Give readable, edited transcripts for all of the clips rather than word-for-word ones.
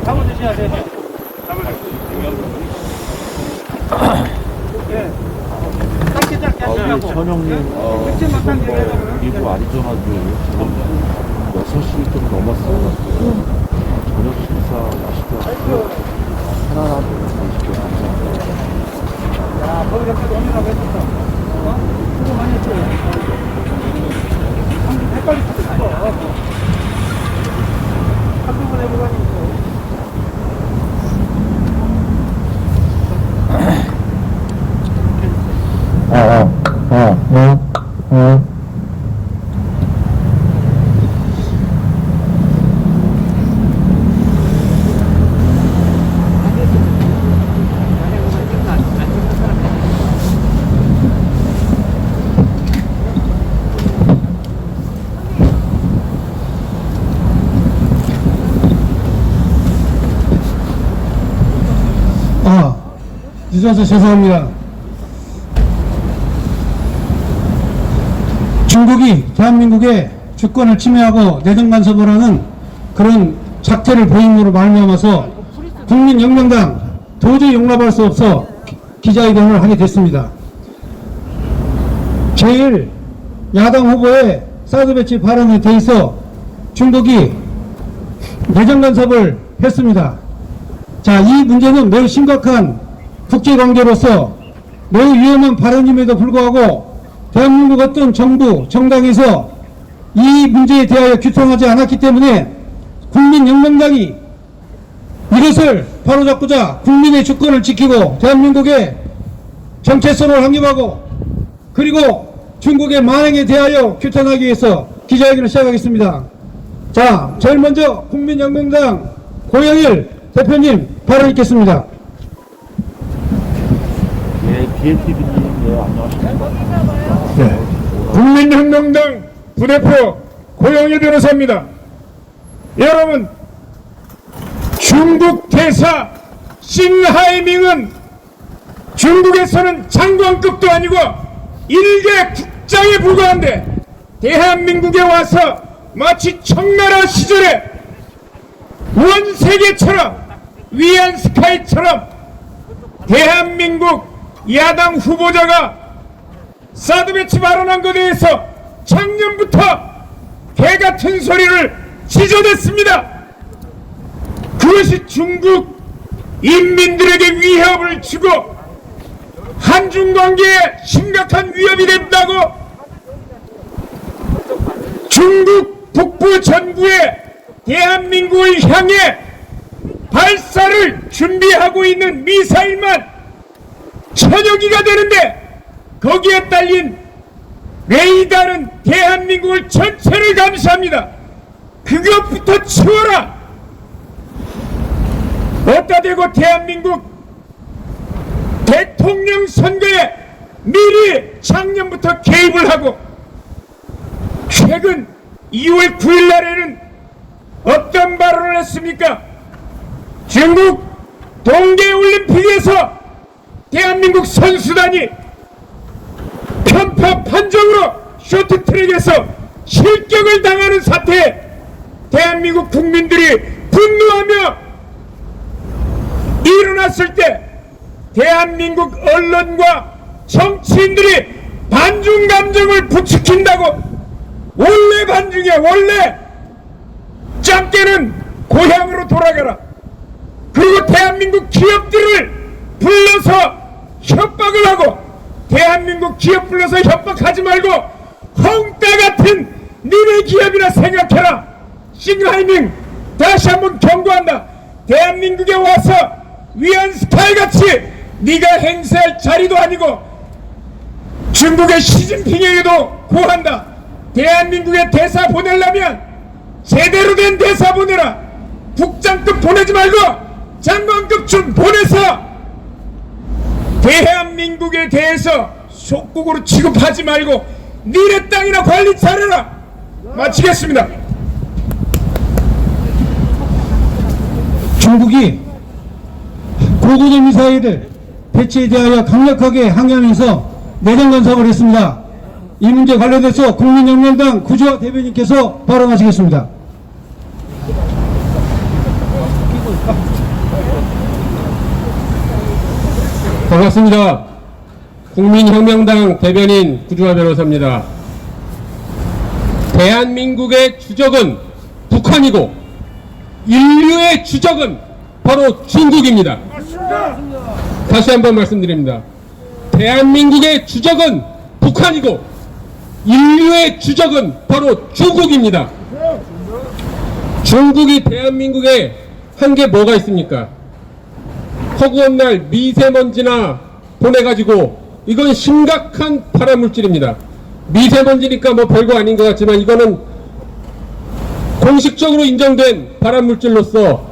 잡아주셔야 돼요. 예. 짧게 짧게 하시라고. 현영님, 일부 아리조나주 지금 6시 좀 넘었어요. 저녁 식사 맛있게 편안한 음식을 감사합니다. 야, 거기 옆에 오느라고 했었어. 수고 많이 했지. 헷갈리 죽었어. 한두번 해보가니까. 늦어서 죄송합니다. 중국이 대한민국의 주권을 침해하고 내정 간섭을 하는 그런 작태를 보임으로 말미암아서 국민혁명당 도저히 용납할 수 없어 기자회견을 하게 됐습니다. 제일 야당 후보의 사드 배치 발언에 대해서 중국이 내정 간섭을 했습니다. 자, 이 문제는 매우 심각한 국제관계로서 매우 위험한 발언임에도 불구하고 대한민국 어떤 정부, 정당에서 이 문제에 대하여 규탄하지 않았기 때문에 국민혁명당이 이것을 바로잡고자 국민의 주권을 지키고 대한민국의 정체성을 확립하고 그리고 중국의 만행에 대하여 규탄하기 위해서 기자회견을 시작하겠습니다. 자, 제일 먼저 국민혁명당 고영일 대표님 발언 있겠습니다. BNTV님, 안녕하십니까. 네. 국민혁명당 부대표 고영일 변호사입니다. 여러분, 중국 대사 싱하이밍은 중국에서는 장관급도 아니고 일개 국장에 불과한데 대한민국에 와서 마치 청나라 시절에 원세계처럼 위안스카이처럼 대한민국 야당 후보자가 사드 배치 발언한 것에 대해서 작년부터 개같은 소리를 지저댔습니다. 그것이 중국 인민들에게 위협을 주고 한중 관계에 심각한 위협이 된다고 중국 북부 전구에 대한민국을 향해 발사를 준비하고 있는 미사일만 천여 기가 되는데 거기에 딸린 레이더는 대한민국을 전체를 감시합니다. 그것부터 치워라. 어디다 대고 대한민국 대통령 선거에 미리 작년부터 개입을 하고 최근 2월 9일 날에는 어떤 발언을 했습니까? 중국 동계올림픽에서 대한민국 선수단이 편파 판정으로 쇼트트랙에서 실격을 당하는 사태에 대한민국 국민들이 분노하며 일어났을 때 대한민국 언론과 정치인들이 반중 감정을 부추긴다고 원래 반중이야. 원래 짱깨는 고향으로 돌아가라. 그리고 대한민국 기업들을 불러서 협박을 하고 대한민국 기업 불러서 협박하지 말고 헝따 같은 니네 기업이라 생각해라. 싱하이밍 다시 한번 경고한다. 대한민국에 와서 위안스카이 같이 네가 행세할 자리도 아니고 중국의 시진핑에게도 고한다. 대한민국에 대사 보내려면 제대로 된 대사 보내라. 국장급 보내지 말고 장관급 좀 보내서 대한민국에 대해서 속국으로 취급하지 말고 니네 땅이나 관리 잘해라. 마치겠습니다. 중국이 고고도 미사일을 배치에 대하여 강력하게 항의하면서 내정 간섭을 했습니다. 이 문제 관련해서 국민혁명당 구주화 대변인께서 발언하시겠습니다. 반갑습니다. 국민혁명당 대변인 구주화 변호사입니다. 대한민국의 주적은 북한이고 인류의 주적은 바로 중국입니다. 다시 한번 말씀드립니다. 대한민국의 주적은 북한이고 인류의 주적은 바로 중국입니다. 중국이 대한민국에 한 게 뭐가 있습니까? 허구한 날 미세먼지나 보내가지고 이건 심각한 발암물질입니다. 미세먼지니까 뭐 별거 아닌 것 같지만 이거는 공식적으로 인정된 발암물질로서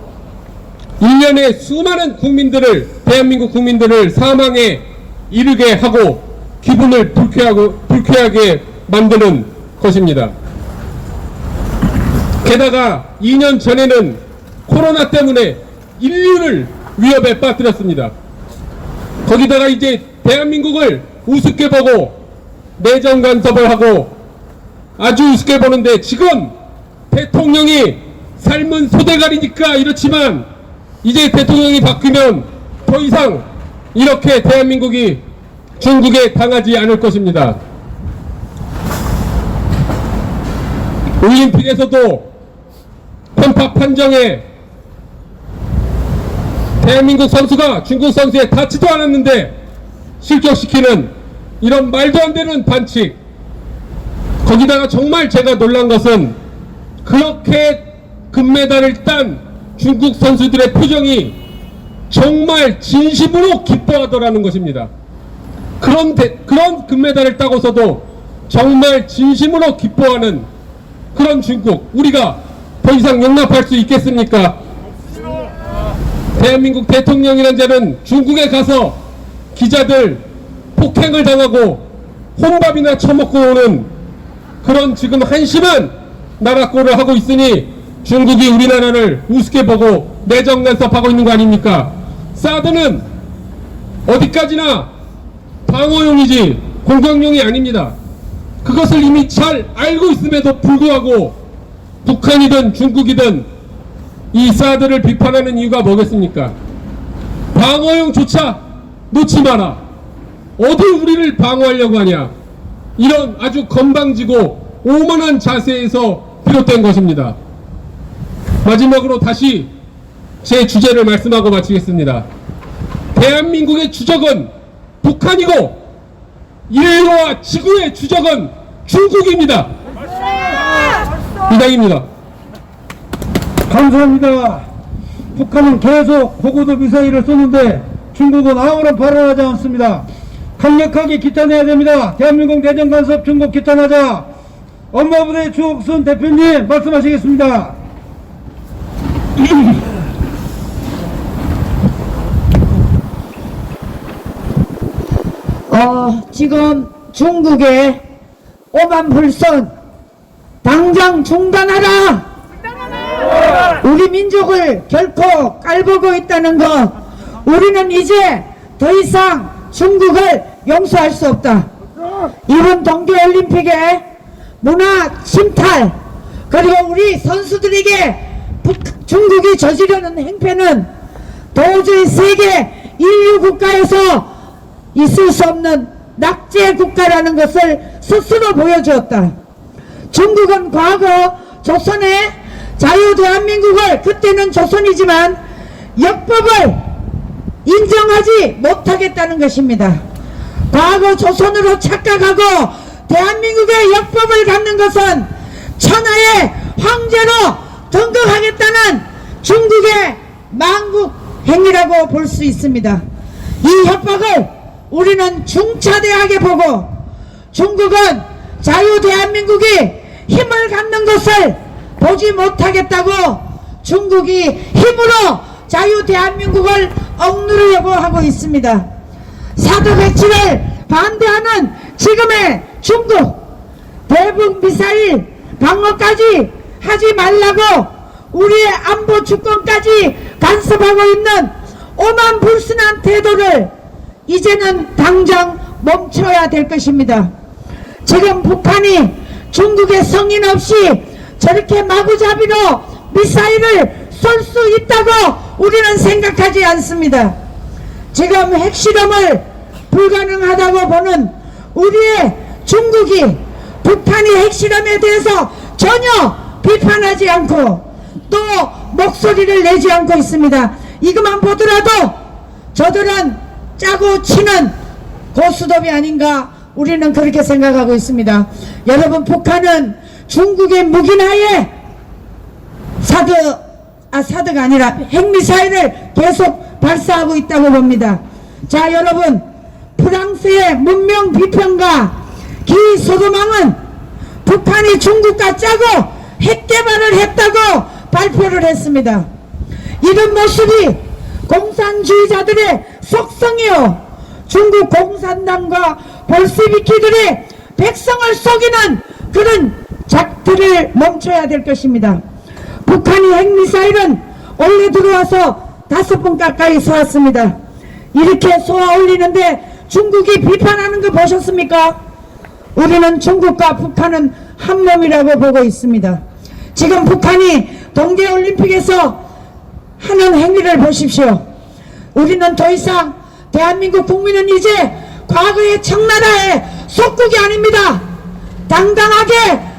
1년에 수많은 국민들을, 대한민국 국민들을 사망에 이르게 하고 기분을 불쾌하게 만드는 것입니다. 게다가 2년 전에는 코로나 때문에 인류를 위협에 빠뜨렸습니다. 거기다가 이제 대한민국을 우습게 보고 내정 간섭을 하고 아주 우습게 보는데, 지금 대통령이 삶은 소대가리니까 이렇지만 이제 대통령이 바뀌면 더 이상 이렇게 대한민국이 중국에 당하지 않을 것입니다. 올림픽에서도 편파 판정에 대한민국 선수가 중국 선수에 닿지도 않았는데 실격시키는 이런 말도 안 되는 반칙. 거기다가 정말 제가 놀란 것은 그렇게 금메달을 딴 중국 선수들의 표정이 정말 진심으로 기뻐하더라는 것입니다. 그런 금메달을 따고서도 정말 진심으로 기뻐하는 그런 중국, 우리가 더 이상 용납할 수 있겠습니까? 대한민국 대통령이라는 자는 중국에 가서 기자들 폭행을 당하고 혼밥이나 처먹고 오는 그런 지금 한심한 나라꼴을 하고 있으니 중국이 우리나라를 우습게 보고 내정 간섭하고 있는 거 아닙니까? 사드는 어디까지나 방어용이지 공격용이 아닙니다. 그것을 이미 잘 알고 있음에도 불구하고 북한이든 중국이든 이 사드를 비판하는 이유가 뭐겠습니까? 방어용조차 놓지 마라. 어디 우리를 방어하려고 하냐. 이런 아주 건방지고 오만한 자세에서 비롯된 것입니다. 마지막으로 다시 제 주제를 말씀하고 마치겠습니다. 대한민국의 주적은 북한이고 인류와 지구의 주적은 중국입니다. 이상입니다. 감사합니다. 북한은 계속 고고도 미사일을 쏘는데 중국은 아무런 발언하지 않습니다. 강력하게 규탄해야 됩니다. 대한민국 내정 간섭 중국 규탄하자. 엄마부대 주옥순 대표님 말씀하시겠습니다. 지금 중국의 오만불선 당장 중단하라. 우리 민족을 결코 깔보고 있다는 것, 우리는 이제 더 이상 중국을 용서할 수 없다. 이번 동계올림픽에 문화 침탈, 그리고 우리 선수들에게 중국이 저지르는 행패는 도저히 세계 인류 국가에서 있을 수 없는 낙제 국가라는 것을 스스로 보여주었다. 중국은 과거 조선의 자유 대한민국을, 그때는 조선이지만 역법을 인정하지 못하겠다는 것입니다. 과거 조선으로 착각하고 대한민국의 역법을 갖는 것은 천하의 황제로 등극하겠다는 중국의 망국 행위라고 볼 수 있습니다. 이 협박을 우리는 중차대하게 보고, 중국은 자유 대한민국이 힘을 갖는 것을 보지 못하겠다고 중국이 힘으로 자유 대한민국을 억누르려고 하고 있습니다. 사드 배치를 반대하는 지금의 중국, 대북 미사일 방어까지 하지 말라고 우리의 안보 주권까지 간섭하고 있는 오만불순한 태도를 이제는 당장 멈춰야 될 것입니다. 지금 북한이 중국의 성인 없이 저렇게 마구잡이로 미사일을 쏠 수 있다고 우리는 생각하지 않습니다. 지금 핵실험을 불가능하다고 보는 우리의 중국이 북한이 핵실험에 대해서 전혀 비판하지 않고 또 목소리를 내지 않고 있습니다. 이것만 보더라도 저들은 짜고 치는 고스톱이 아닌가 우리는 그렇게 생각하고 있습니다. 여러분, 북한은 중국의 무기나에 사드가 아니라 핵미사일을 계속 발사하고 있다고 봅니다. 자, 여러분, 프랑스의 문명 비평가 기소도망은 북한이 중국과 짜고 핵 개발을 했다고 발표를 했습니다. 이런 모습이 공산주의자들의 속성이요, 중국 공산당과 볼시비키들이 백성을 속이는 그런 작들을 멈춰야 될 것입니다. 북한이 핵미사일은 원래 들어와서 5번 가까이 쏘았습니다. 이렇게 쏘아 올리는데 중국이 비판하는 거 보셨습니까? 우리는 중국과 북한은 한 몸이라고 보고 있습니다. 지금 북한이 동계올림픽에서 하는 행위를 보십시오. 우리는 더 이상 대한민국 국민은 이제 과거의 청나라의 속국이 아닙니다. 당당하게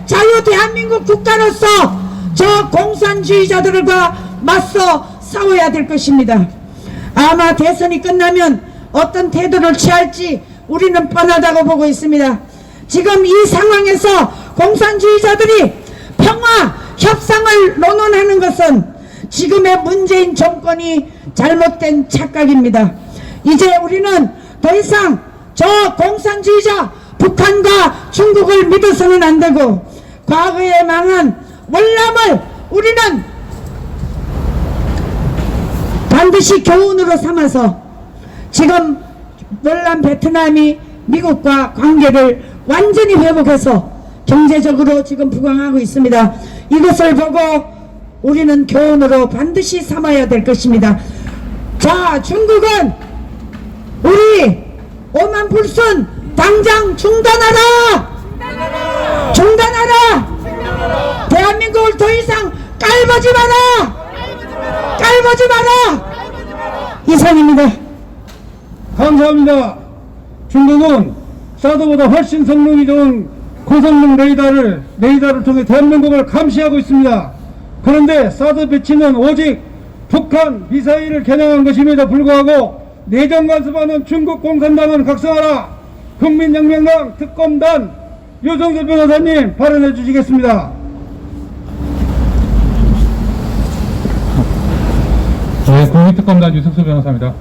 자유 대한민국 국가로서 저 공산주의자들과 맞서 싸워야 될 것입니다. 아마 대선이 끝나면 어떤 태도를 취할지 우리는 뻔하다고 보고 있습니다. 지금 이 상황에서 공산주의자들이 평화 협상을 논의하는 것은 지금의 문재인 정권이 잘못된 착각입니다. 이제 우리는 더 이상 저 공산주의자 북한과 중국을 믿어서는 안 되고 과거에 망한 월남을 우리는 반드시 교훈으로 삼아서 지금 월남 베트남이 미국과 관계를 완전히 회복해서 경제적으로 지금 부강하고 있습니다. 이것을 보고 우리는 교훈으로 반드시 삼아야 될 것입니다. 자, 중국은 우리 오만 불순 당장 중단하라! 중단하라! 대한민국을 더 이상 깔보지 마라! 깔보지 마라! 이상입니다. 감사합니다. 중국은 사드보다 훨씬 성능이 좋은 고성능 레이더를 통해 대한민국을 감시하고 있습니다. 그런데 사드 배치는 오직 북한 미사일을 겨냥한 것임에도 불구하고 내정 간섭하는 중국 공산당은 각성하라. 국민혁명당 특검단 유성재 변호사님 발언해 주시겠습니다. 네, 국민특검단 유석수 변호사입니다.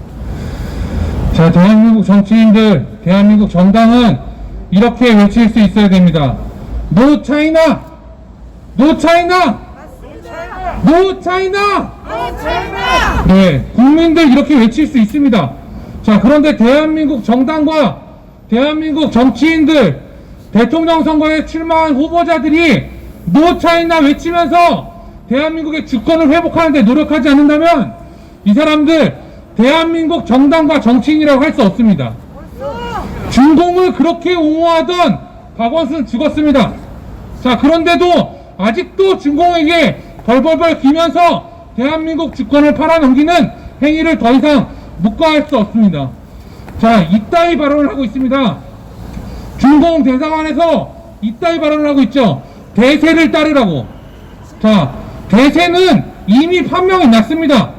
자, 대한민국 정치인들, 대한민국 정당은 이렇게 외칠 수 있어야 됩니다. 노 차이나! 노 차이나! 노 차이나! 네, 국민들 이렇게 외칠 수 있습니다. 자, 그런데 대한민국 정당과 대한민국 정치인들, 대통령 선거에 출마한 후보자들이 노 차이나 외치면서 대한민국의 주권을 회복하는 데 노력하지 않는다면 이 사람들 대한민국 정당과 정치인이라고 할 수 없습니다. 중공을 그렇게 옹호하던 박원순 죽었습니다. 자, 그런데도 아직도 중공에게 벌벌벌 기면서 대한민국 주권을 팔아넘기는 행위를 더 이상 묵과할 수 없습니다. 자, 이따위 발언을 하고 있습니다. 중공 대사관에서 이따위 발언을 하고 있죠. 대세를 따르라고. 자, 대세는 이미 판명이 났습니다.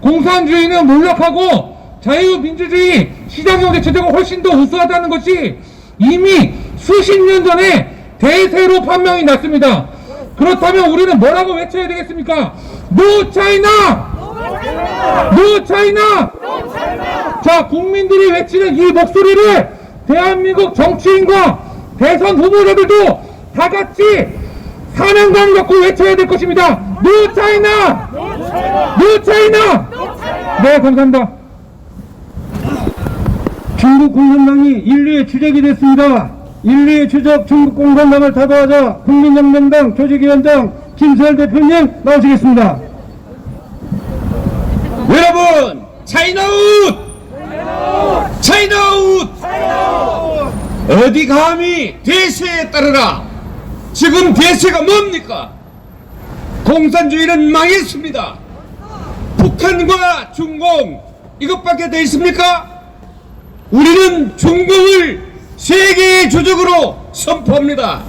공산주의는 몰락하고 자유민주주의 시장경제 체제가 훨씬 더 우수하다는 것이 이미 수십 년 전에 대세로 판명이 났습니다. 그렇다면 우리는 뭐라고 외쳐야 되겠습니까? 노 차이나! 노 차이나! 자, 국민들이 외치는 이 목소리를 대한민국 정치인과 대선 후보자들도 다 같이 사명감을 갖고 외쳐야 될 것입니다. 노 차이나! 노 차이나! 네, 감사합니다. 중국 공산당이 인류의 주적이 됐습니다. 인류의 주적 중국 공산당을 타도하자 국민혁명당 조직위원장 김세열 대표님 나오시겠습니다. 여러분, 차이나웃! 차이나웃! 어디 감히 대세에 따르라. 지금 대세가 뭡니까? 공산주의는 망했습니다. 북한과 중공 이것밖에 돼 있습니까? 우리는 중공을 세계의 조적으로 선포합니다.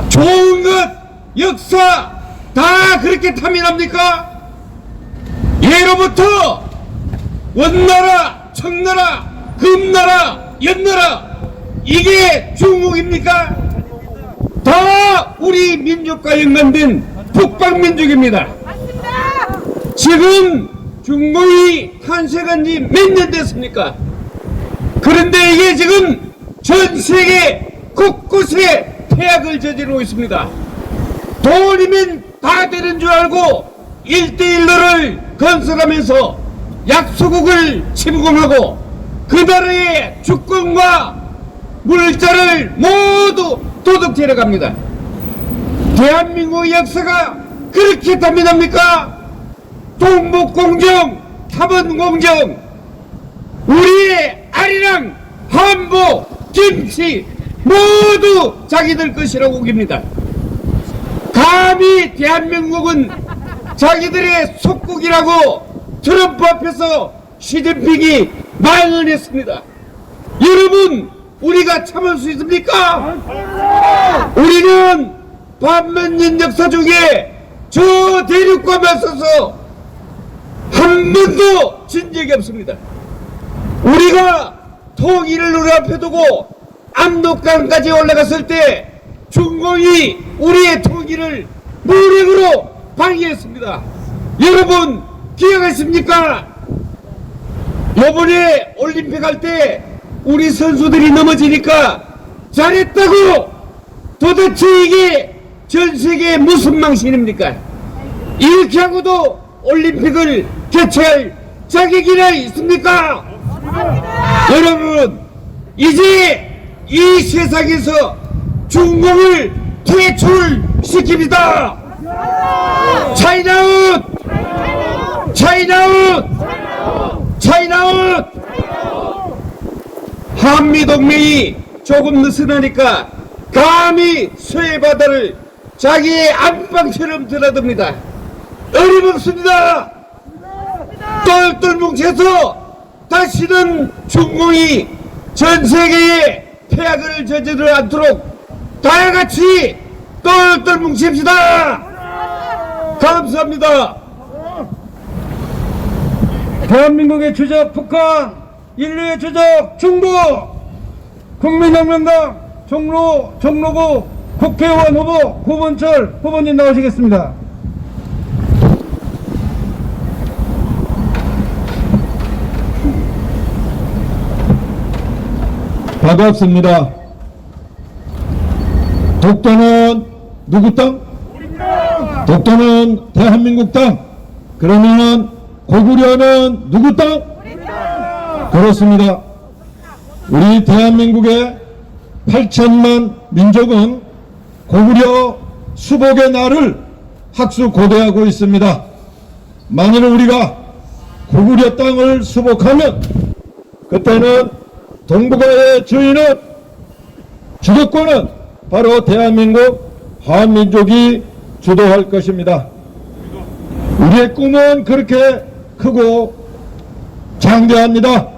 좋은 것, 역사 다 그렇게 탐이납니까? 예로부터 원나라, 청나라, 금나라, 연나라 이게 중국입니까? 다 우리 민족과 연관된 북방민족입니다. 지금 중국이 탄생한 지 몇 년 됐습니까? 그런데 이게 지금 전 세계 곳곳에 폐악을 저지르고 있습니다. 돈이면 다 되는 줄 알고 1대1로를 건설하면서 약소국을 침공하고 그 나라의 주권과 물자를 모두 도둑질해 갑니다. 대한민국의 역사가 그렇게 담이납니까? 동북공정, 탐원공정, 우리의 아리랑, 한복, 김치 모두 자기들 것이라고 우깁니다. 감히 대한민국은 자기들의 속국이라고 트럼프 앞에서 시진핑이 망언했습니다. 여러분, 우리가 참을 수 있습니까? 우리는 반만년 역사 중에 저 대륙과 맞서서 한 번도 진 적이 없습니다. 우리가 통일을 눈앞에 두고 압록강까지 올라갔을 때 중공이 우리의 통일을 무력으로 방해했습니다. 여러분 기억하십니까? 요번에 올림픽 할 때 우리 선수들이 넘어지니까 잘했다고 도대체 이게 전 세계에 무슨 망신입니까? 이렇게 하고도 올림픽을 개최할 자격이나 있습니까? 여러분 이제 이 세상에서 중공을 퇴출시킵니다. 차이나웃! 차이나웃! 차이나웃! 한미동맹이 조금 느슨하니까 감히 서해바다를 자기의 안방처럼 드나듭니다. 어림없습니다. 똘똘 뭉쳐서 다시는 중공이 전 세계에 폐악을 저지르지 않도록 다같이 똘똘 뭉칩시다. 감사합니다. 대한민국의 주적 북한, 인류의 주적 중국, 국민혁명당 종로구 국회의원 후보 고본철 후보님 나오시겠습니다. 반갑습니다. 독도는 누구 땅? 독도는 대한민국 땅. 그러면은 고구려는 누구 땅? 그렇습니다. 우리 대한민국의 8천만 민족은 고구려 수복의 날을 학수고대하고 있습니다. 만일 우리가 고구려 땅을 수복하면 그때는 동북아의 주인은 주도권은 바로 대한민국 한민족이 주도할 것입니다. 우리의 꿈은 그렇게 크고 장대합니다.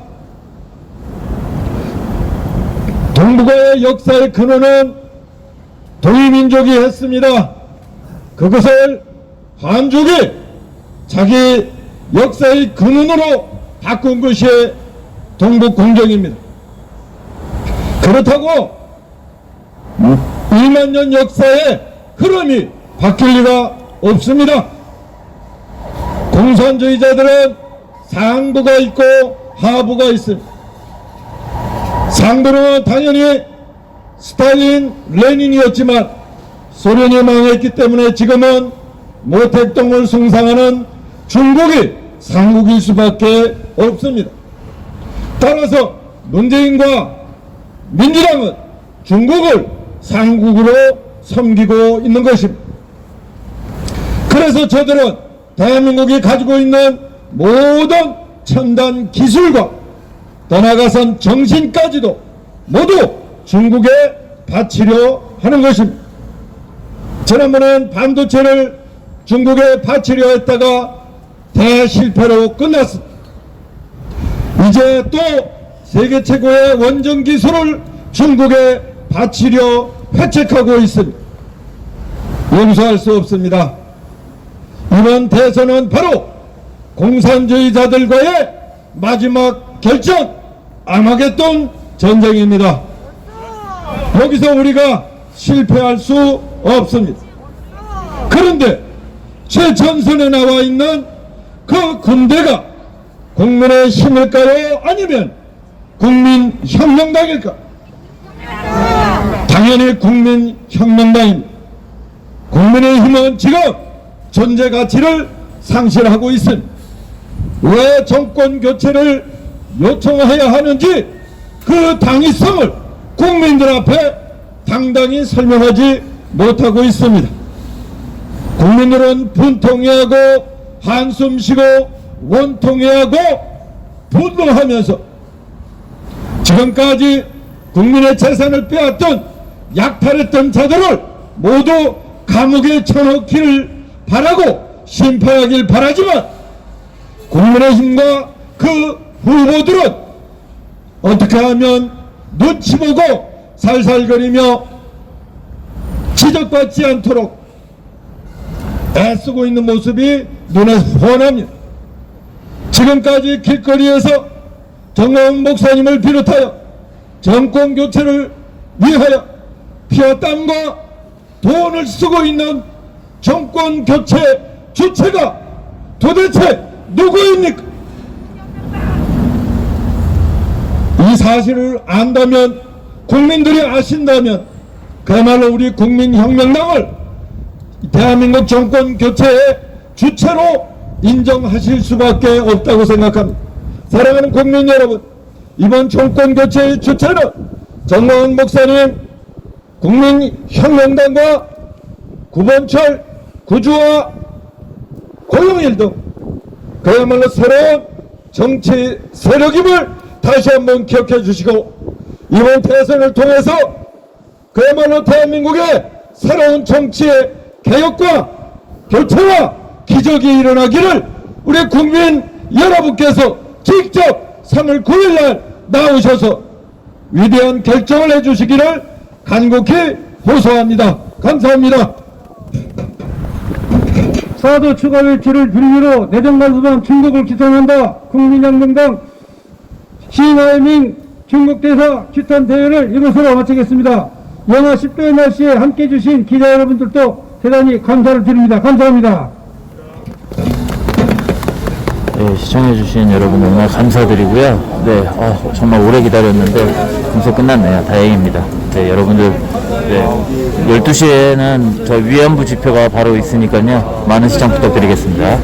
동북아의 역사의 근원은 동이민족이 했습니다. 그것을 한족이 자기 역사의 근원으로 바꾼 것이 동북공정입니다. 그렇다고 1만 년 역사의 흐름이 바뀔 리가 없습니다. 공산주의자들은 상부가 있고 하부가 있습니다. 상부는 당연히 스탈린, 레닌이었지만 소련이 망했기 때문에 지금은 모택동을 숭상하는 중국이 상국일 수밖에 없습니다. 따라서 문재인과 민주당은 중국을 상국으로 섬기고 있는 것입니다. 그래서 저들은 대한민국이 가지고 있는 모든 첨단 기술과 더 나아가선 정신까지도 모두 중국에 바치려 하는 것입니다. 지난번엔 반도체를 중국에 바치려 했다가 대실패로 끝났습니다. 이제 또 세계 최고의 원전 기술을 중국에 바치려 회책하고 있습니다. 용서할 수 없습니다. 이번 대선은 바로 공산주의자들과의 마지막 결전, 아마겟돈 전쟁입니다. 여기서 우리가 실패할 수 없습니다. 그런데 최전선에 나와 있는 그 군대가 국민의 힘일까요? 아니면 국민혁명당일까? 당연히 국민혁명당입니다. 국민의힘은 지금 존재 가치를 상실하고 있습니다. 왜 정권 교체를 요청해야 하는지 그 당위성을 국민들 앞에 당당히 설명하지 못하고 있습니다. 국민들은 분통해하고 한숨 쉬고 원통해하고 분노하면서 지금까지 국민의 재산을 빼앗던 약탈했던 자들을 모두 감옥에 쳐넣기를 바라고 심판하길 바라지만 국민의힘과 그 후보들은 어떻게 하면 눈치 보고 살살거리며 지적받지 않도록 애쓰고 있는 모습이 눈에 훤합니다. 지금까지 길거리에서 정광훈 목사님을 비롯하여 정권 교체를 위하여 피와 땀과 돈을 쓰고 있는 정권 교체 주체가 도대체 누구입니까? 이 사실을 안다면, 국민들이 아신다면 그야말로 우리 국민혁명당을 대한민국 정권 교체의 주체로 인정하실 수밖에 없다고 생각합니다. 사랑하는 국민 여러분, 이번 정권 교체의 주체는 정광훈 목사님, 국민혁명당과 구본철, 구주와 고용일 등 그야말로 새로운 정치 세력임을 다시 한번 기억해 주시고, 이번 대선을 통해서 그야말로 대한민국의 새로운 정치의 개혁과 교체와 기적이 일어나기를 우리 국민 여러분께서 직접 3월 9일날 나오셔서 위대한 결정을 해주시기를 간곡히 호소합니다. 감사합니다. 사드 추가 외출을 빌미로 내정간수방 중국을 기선한다. 국민혁명당 시나이밍 중국대사 규탄 대회를 이것으로 마치겠습니다. 영하 10도의 날씨에 함께해 주신 기자 여러분들도 대단히 감사를 드립니다. 감사합니다. 네, 시청해주신 여러분 정말 감사드리고요. 네, 정말 오래 기다렸는데 금세 끝났네요. 다행입니다. 네, 여러분들, 네, 12시에는 저 위안부 집회가 바로 있으니까요. 많은 시청 부탁드리겠습니다.